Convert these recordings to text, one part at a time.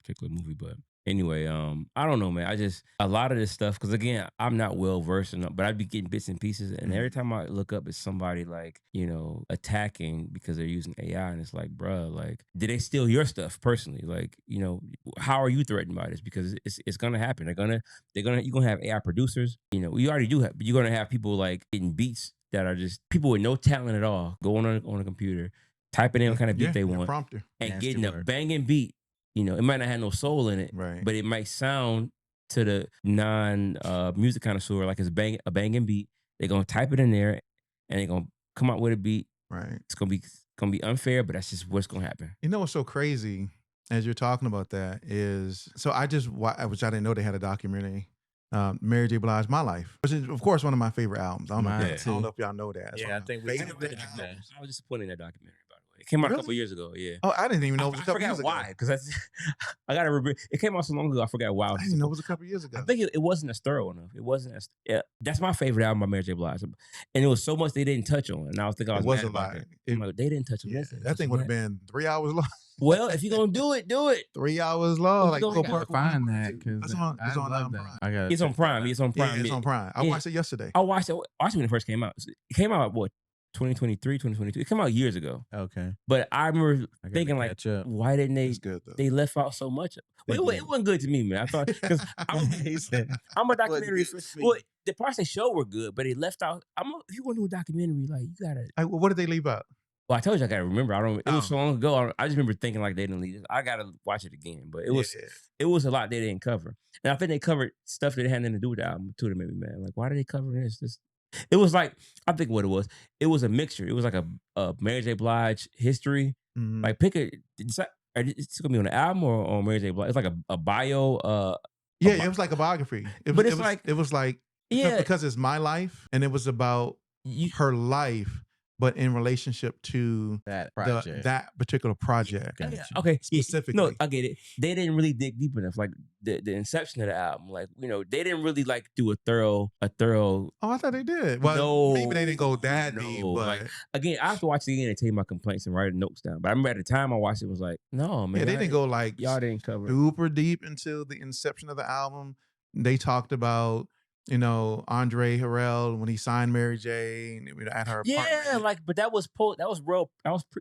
particular movie, but anyway, I don't know, man. I just a lot of this stuff because again, I'm not well versed enough, but I'd be getting bits and pieces, and every time I look up, it's somebody like attacking because they're using AI, and it's like, bruh, like, did they steal your stuff personally? Like, how are you threatened by this? Because it's gonna happen. You're gonna have AI producers. We already do have, but you're gonna have people like getting beats that are just people with no talent at all going on a computer, typing in what kind of beat they want, prompter, and Nasty getting a word. banging beat. It might not have no soul in it, Right. but it might sound to the non-music connoisseur like it's a banging beat. They're gonna type it in there, and they're gonna come out with a beat. Right. It's gonna be unfair, but that's just what's gonna happen. You know what's so crazy as you're talking about that is, so which I didn't know they had a documentary, Mary J. Blige, My Life, which is of course one of my favorite albums. I don't know if y'all know that. It's Yeah, one I of think my we favorite know that. albums. I was disappointed in that documentary, by the way. It came out a couple years ago. Yeah. Oh, I didn't even know it was a I couple forgot years why, ago. because I gotta remember. It came out so long ago. I forgot why. I didn't even know it was a couple years ago. I think it wasn't as thorough enough. It wasn't as. Yeah, that's my favorite album by Mary J. Blige, and it was so much they didn't touch on. And I was thinking I was mad about it. I'm like, they didn't touch on this. That thing would have been 3 hours long. Well, if you're gonna do it, do it. 3 hours long. If you Like, gonna Find that because it's on Prime. Prime. It's on Prime. It's on Prime. Yeah, it's on Prime. I watched it yesterday. I watched it when it first came out. It came out what 2023, 2022. It came out years ago. Okay. But I remember thinking like, catch up. why didn't they? It's good though. They left out so much. Well, it wasn't good to me, man. I thought because I'm a documentary. Well, the parts they showed were good, but they left out. If you want to do a documentary, like you gotta. What did they leave out? Well, I told you I gotta remember. I don't. It was so long ago. I just remember thinking like they didn't leave. I gotta watch it again. But it was a lot they didn't cover, and I think they covered stuff that had nothing to do with the album too. That made me mad. Like, why did they cover this? It was like, I think what it was. It was a mixture. It was like a Mary J. Blige history. Mm-hmm. Like pick a. It's gonna be on the album or Mary J. Blige. It's like a bio. It was like a biography. It was like because it's my life, and it was about her life, but in relationship to that project, that particular project. Okay, specifically. No, I get it. They didn't really dig deep enough. Like the inception of the album, like they didn't really like do a thorough. Oh, I thought they did. Well, no, maybe they didn't go that deep. But like, again, I have to watch it again and take my complaints and write notes down. But I remember at the time I watched it was like, no, man. Yeah, they didn't go like y'all didn't cover super deep into the inception of the album. They talked about, Andre Harrell when he signed Mary J. At her apartment. Yeah, like, but that was real.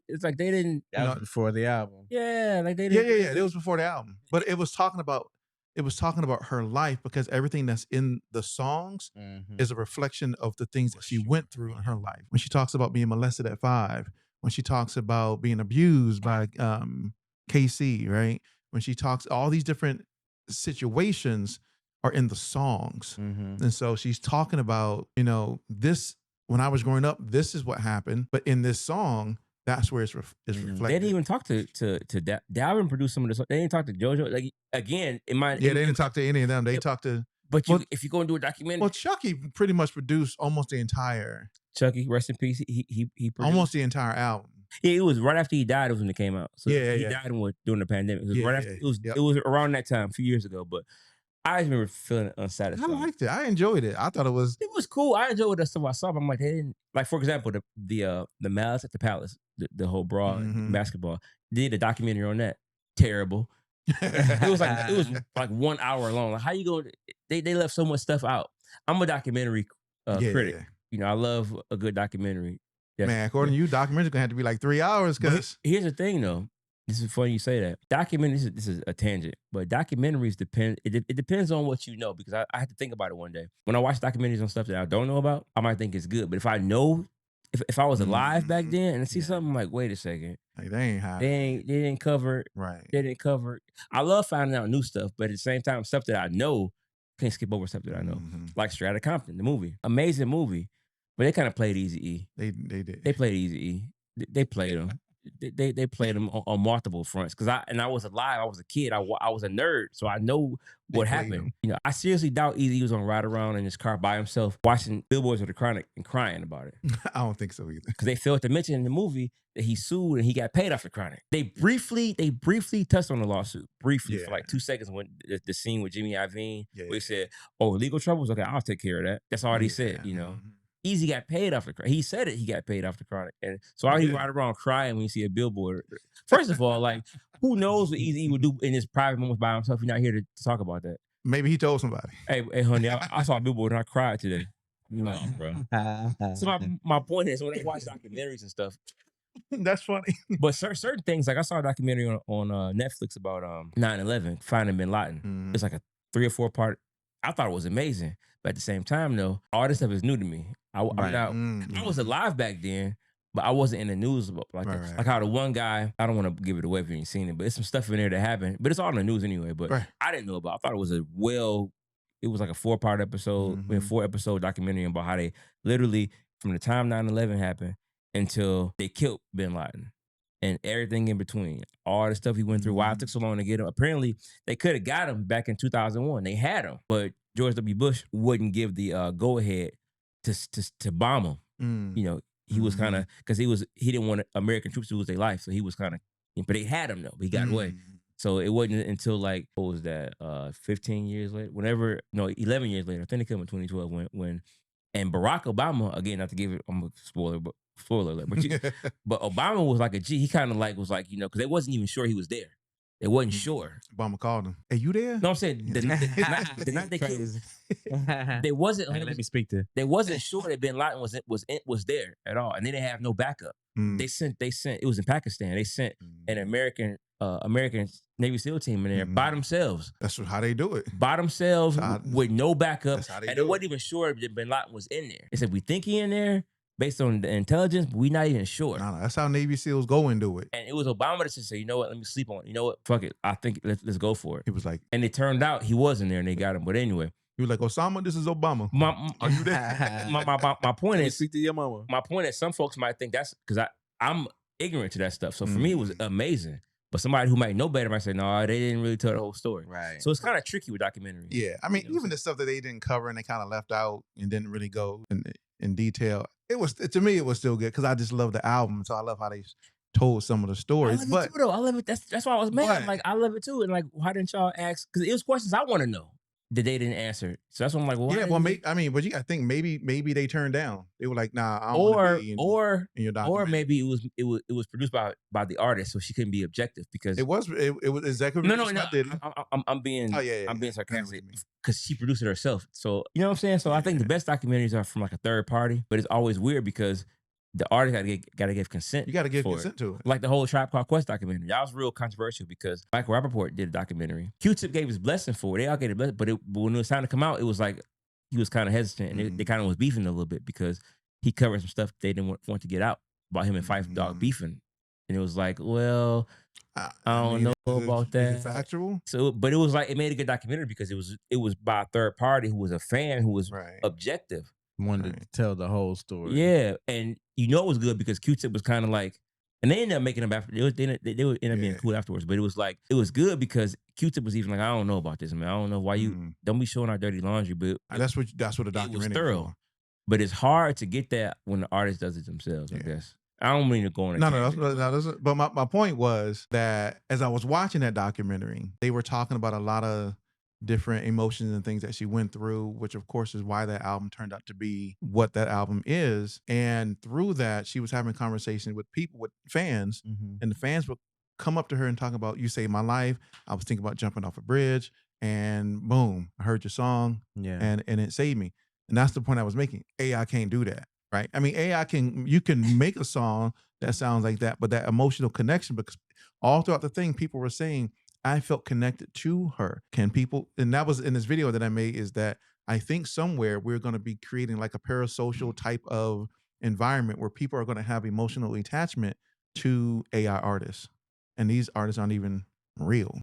It's like they didn't. That was before the album. Yeah, like they didn't. Yeah. It was before the album, but it was talking about her life, because everything that's in the songs is a reflection of the things that she went through in her life. When she talks about being molested at 5, when she talks about being abused by KC, right? When she talks, all these different situations are in the songs. And so she's talking about, this, when I was growing up, this is what happened. But in this song, that's where it's reflected. They didn't even talk to Dalvin produced some of this. They didn't talk to JoJo. Like, again, they didn't talk to any of them. They talked to. But if you go and do a documentary, well, Chucky pretty much produced almost the entire. Chucky, rest in peace. He produced almost the entire album. Yeah, it was right after he died. It was when it came out. So he died during the pandemic. It was right after. It was around that time, a few years ago. But I just remember feeling unsatisfied. I liked it. I enjoyed it. I thought it was cool. I enjoyed the stuff I saw. But I'm like, they didn't, like, for example, the Malice at the Palace, the whole brawl basketball. Did a documentary on that. Terrible. it was like 1 hour long. Like, how you going? They left so much stuff out. I'm a documentary critic. I love a good documentary. Man, according to you, documentary's gonna have to be like 3 hours. Because here's the thing, though. This is funny you say that. Documentaries, this is a tangent, but documentaries depend. It depends on what you know, because I had to think about it one day. When I watch documentaries on stuff that I don't know about, I might think it's good. But if I know, if I was alive back then and I see something, I'm like, wait a second, like they ain't high. They didn't cover. Right. They didn't cover. I love finding out new stuff, but at the same time, stuff that I know, can't skip over stuff that I know. Like Straight Outta Compton, the movie, amazing movie, but they kind of played Eazy-E. They did. They played Eazy-E. They played him. They played them on multiple fronts, because I was alive. I was a kid. I was a nerd, so I know what happened. I seriously doubt Eazy was on ride around in his car by himself watching Billboards of the Chronic and crying about it. I don't think so either. Because they failed to mention in the movie that he sued and he got paid off the Chronic. They briefly touched on the lawsuit for like 2 seconds when the scene with Jimmy Iovine where he said, "Oh, legal troubles? Okay, I'll take care of that." That's all he said. Eazy got paid off the Chronic. He said it. He got paid off the Chronic, and so I he ride around crying when you see a billboard. First of all, like, who knows what Eazy-E would do in his private moments by himself? He's not here to talk about that. Maybe he told somebody. Hey, honey, I saw a billboard and I cried today. No, bro. So my point is, when I watch documentaries and stuff, That's funny. but certain things, like I saw a documentary on Netflix about 9/11, finding Bin Laden. It's like a 3 or 4 part. I thought it was amazing, but at the same time, though, all this stuff is new to me. I was alive back then, but I wasn't in the news about like that. Right. Like how the one guy, I don't want to give it away if you ain't seen it, but it's some stuff in there that happened, but it's all in the news anyway. But I didn't know about. I thought it was it was like a 4-part episode, 4-episode documentary about how they literally from the time 9/11 happened until they killed Bin Laden and everything in between, all the stuff he went through, why it took so long to get him. Apparently, they could have got him back in 2001. They had him, but George W. Bush wouldn't give the go ahead to bomb him. You know, he was kind of because he didn't want American troops to lose their life, so he was kind of. But they had him though. But he got away. So it wasn't until like what was that? 15 years later, 11 years later. I think they came in 2012 when and Barack Obama, again, not to give it, I'm a spoiler alert, but Obama was like a G. He kind of like was like, because they wasn't even sure he was there. They wasn't sure. Obama called him. Hey, you there? No, I'm saying the night they killed, they wasn't. Hey, let me speak to. They wasn't sure that Bin Laden was there at all, and they didn't have no backup. They sent. It was in Pakistan. They sent an American Navy SEAL team in there by themselves. That's how they do it. By themselves with no backup, and they wasn't it. even sure that Bin Laden was in there. They said we think he in there based on the intelligence, but we not even sure. No, that's how Navy SEALs go and do it. And it was Obama that said, you know what, let me sleep on it. You know what, fuck it. I think let's go for it. He was like, and it turned out he wasn't there and they got him. But anyway. He was like, Osama, this is Obama. Are you there? my point is, speak to your mama. My point is, some folks might think that's because I'm ignorant to that stuff. So for me, it was amazing. But somebody who might know better might say, no, they didn't really tell the whole story. Right. So it's kind of tricky with documentaries. Yeah. I mean, even the stuff that they didn't cover and they kind of left out and didn't really go in detail. To me, it was still good because I just love the album. So I love how they told some of the stories. I love it too, though. I love it. That's why I was mad. Like, I love it too. And like, why didn't y'all ask? Because it was questions I want to know that they didn't answer. So that's why I'm like, well, but you got to think maybe they turned down. They were like, nah, I don't want to be in your documentary. Or maybe it was produced by the artist, so she couldn't be objective because it was exactly. No. I'm being sarcastic because she produced it herself. So you know what I'm saying. So I think the best documentaries are from like a third party, but it's always weird because the artist gotta give consent. You gotta give consent to it. Like the whole Tribe Called Quest documentary. That was real controversial because Michael Rappaport did a documentary. Q-Tip gave his blessing for it. They all gave a blessing, but when it was time to come out, it was like he was kind of hesitant and they kind of was beefing a little bit because he covered some stuff they didn't want to get out about him and Phife Dawg beefing. And it was like, well, I don't know about that. Is it factual? So, but it was like, it made a good documentary because it was by a third party who was a fan who was objective. Wanted to tell the whole story. Yeah, and it was good because Q-Tip was kind of like, and they ended up making them after. They would end up being cool afterwards. But it was like, it was good because Q-Tip was even like, I don't know about this, man. I don't know why you don't be showing our dirty laundry. But that's what the documentary was thorough. But it's hard to get that when the artist does it themselves. I guess I don't mean to go on. But my point was that as I was watching that documentary, they were talking about a lot of different emotions and things that she went through, which of course is why that album turned out to be what that album is. And through that, she was having conversations with people, with fans, and the fans would come up to her and talk about, you saved my life. I was thinking about jumping off a bridge and boom, I heard your song and it saved me. And that's the point I was making. AI can't do that, right? I mean, you can make a song that sounds like that, but that emotional connection, because all throughout the thing, people were saying, I felt connected to her. Can people, and that was in this video that I made, is that I think somewhere we're going to be creating like a parasocial type of environment where people are going to have emotional attachment to AI artists. And these artists aren't even real.